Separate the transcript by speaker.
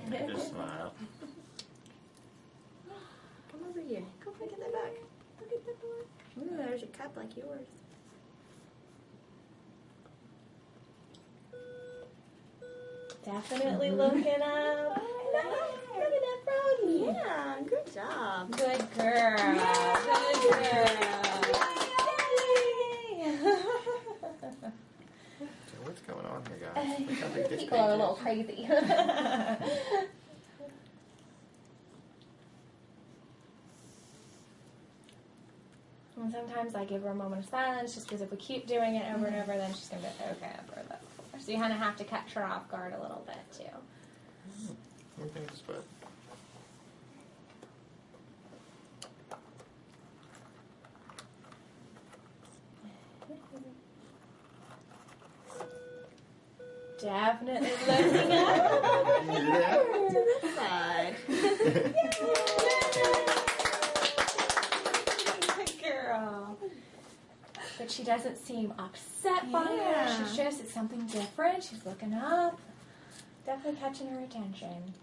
Speaker 1: Just smile.
Speaker 2: Come over here. Go look at that back. Look at that door. Ooh, there's a cup like yours. Definitely looking up. Look at that froggy. Yeah, good job.
Speaker 3: Good girl. Good girl.
Speaker 1: So what's going on here, guys? Look how big this
Speaker 3: People are a
Speaker 1: page
Speaker 3: little
Speaker 1: is.
Speaker 3: crazy. And sometimes I give her a moment of silence just because if we keep doing it over and over, then she's going to be okay for that. So you kind of have to catch her off guard a little bit, too.
Speaker 1: Everything's but.
Speaker 3: Definitely looking up.
Speaker 1: Yeah.
Speaker 2: To the side.
Speaker 3: Good girl. But she doesn't seem upset by it. She's just, it's something different. She's looking up. Definitely catching her attention.